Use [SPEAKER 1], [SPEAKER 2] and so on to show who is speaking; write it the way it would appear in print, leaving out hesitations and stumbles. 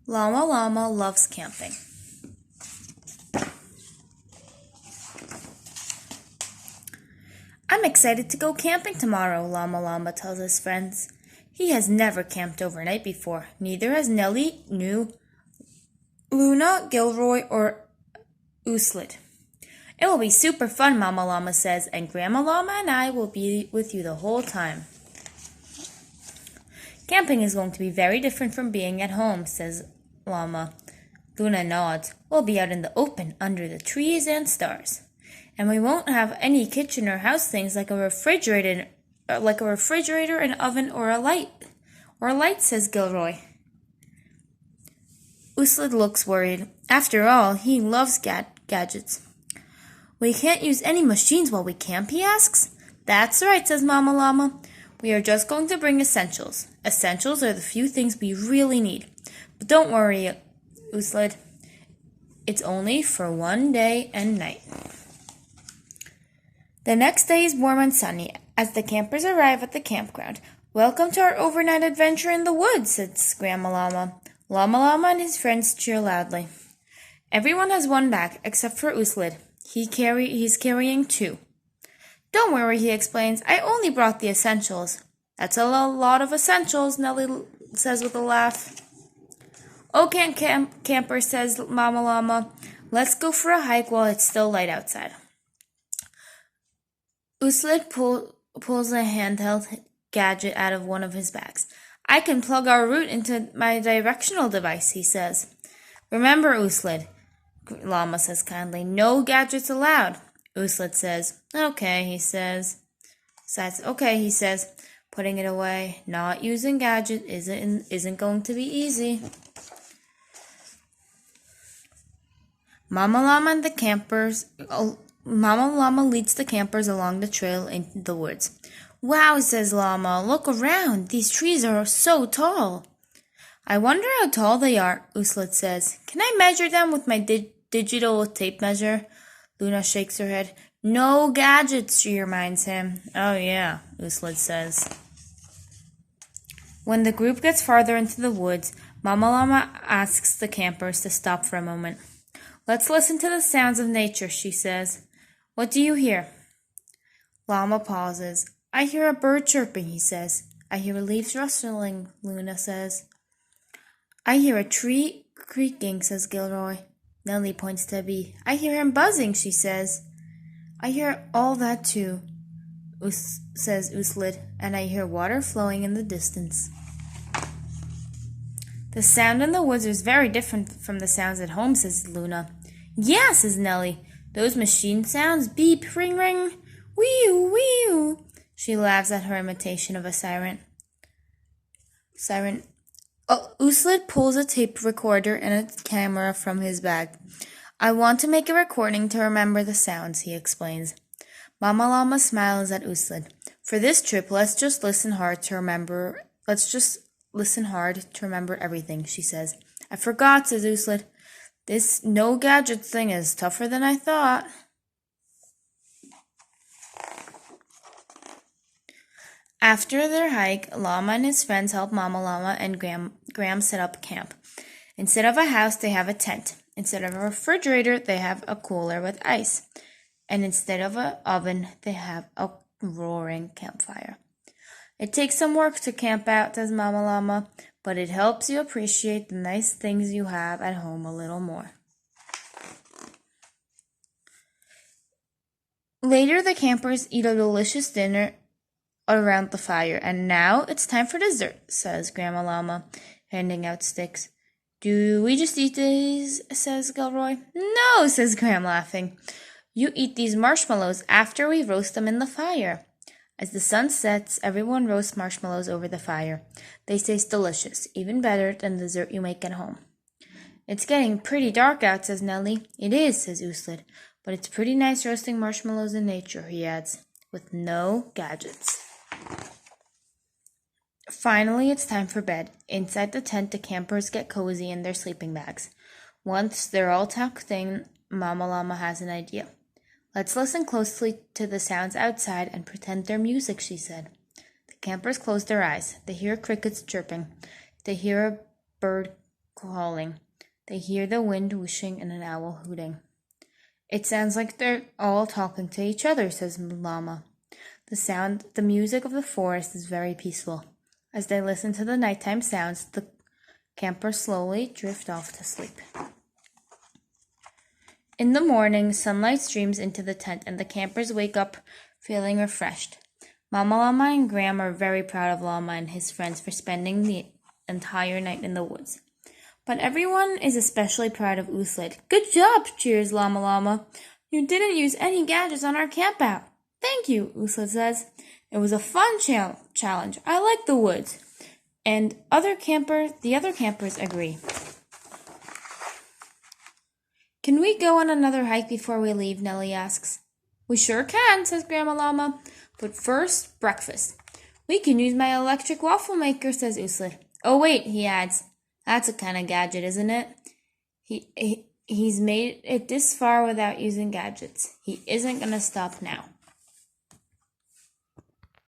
[SPEAKER 1] Llama Llama loves camping. I'm excited to go camping tomorrow, Llama Llama tells his friends. He has never camped overnight before. Neither has Nellie, New, Luna, Gilroy, or Ouslet. It will be super fun, Mama Llama says, and Grandma Llama and I will be with you the whole time. Camping is going to be very different from being at home, says Llama. Luna nods. We'll be out in the open, under the trees and stars. And we won't have any kitchen or house things like a refrigerator, an oven, or a light. Says Gilroy. Ouslet looks worried. After all, he loves gadgets. We can't use any machines while we camp, he asks. That's right, says Mama Llama. We are just going to bring essentials. Essentials are the few things we really need. But don't worry, Ouslet. It's only for one day and night. The next day is warm and sunny as the campers arrive at the campground. Welcome to our overnight adventure in the woods, says Grandma Llama. Llama Llama and his friends cheer loudly. Everyone has one bag except for Ouslet. He's carrying 2. Don't worry, he explains. I only brought the essentials. That's a lot of essentials, Nellie says with a laugh. Okay, camper, says Mama Llama. Let's go for a hike while it's still light outside. Ouslet pulls a handheld gadget out of one of his bags. I can plug our route into my directional device, he says. Remember, Ouslet, Llama says kindly, no gadgets allowed. Ouslet says, okay, he says, putting it away. Not using gadget isn't going to be easy. Mama Llama leads the campers along the trail in the woods. Wow, says Llama, look around. These trees are so tall. I wonder how tall they are, Ouslet says. Can I measure them with my digital tape measure? Luna shakes her head. No gadgets, she reminds him. Oh yeah, Ouslet says. When the group gets farther into the woods, Mama Llama asks the campers to stop for a moment. Let's listen to the sounds of nature, she says. What do you hear? Llama pauses. I hear a bird chirping, he says. I hear leaves rustling, Luna says. I hear a tree creaking, says Gilroy. Nellie points to a bee. I hear him buzzing, she says. I hear all that too, says Ouslet, and I hear water flowing in the distance. The sound in the woods is very different from the sounds at home, says Luna. Yeah, says Nellie. Those machine sounds, beep, ring, ring, wee-oo, wee-oo. She laughs at her imitation of a siren. Ouslet pulls a tape recorder and a camera from his bag. I want to make a recording to remember the sounds, he explains. Mama Llama smiles at Ouslet. For this trip, let's just listen hard to remember everything, she says. I forgot, says Ouslet. This no gadgets thing is tougher than I thought. After their hike, Llama and his friends help Mama Llama and Gram set up camp. Instead of a house, they have a tent. Instead of a refrigerator, they have a cooler with ice. And instead of an oven, they have a roaring campfire. It takes some work to camp out, says Mama Llama, but it helps you appreciate the nice things you have at home a little more. Later, the campers eat a delicious dinner around the fire, and now it's time for dessert, says Grandma Llama, handing out sticks. Do we just eat these, says Gilroy. No, says Gram, laughing. You eat these marshmallows after we roast them in the fire. As the sun sets, everyone roasts marshmallows over the fire. They taste delicious, even better than the dessert you make at home. It's getting pretty dark out, says Nellie. It is, says Ouslet, but it's pretty nice roasting marshmallows in nature, he adds, with no gadgets. Finally, it's time for bed. Inside the tent, the campers get cozy in their sleeping bags. Once they're all tucked in, Mama Llama has an idea. Let's listen closely to the sounds outside and pretend they're music, she said. The campers close their eyes. They hear crickets chirping. They hear a bird calling. They hear the wind whooshing and an owl hooting. It sounds like they're all talking to each other, says Llama. The music of the forest is very peaceful. As they listen to the nighttime sounds, the campers slowly drift off to sleep. In the morning, sunlight streams into the tent and the campers wake up feeling refreshed. Mama Llama and Graham are very proud of Llama and his friends for spending the entire night in the woods. But everyone is especially proud of Ouslet. Good job, cheers Llama Llama. You didn't use any gadgets on our campout. Thank you, Ouslet says. It was a fun challenge. I like the woods. And the other campers agree. Can we go on another hike before we leave? Nellie asks. We sure can, says Grandma Llama. But first, breakfast. We can use my electric waffle maker, says Ouslet. Oh wait, he adds. That's a kind of gadget, isn't it? He's made it this far without using gadgets. He isn't going to stop now.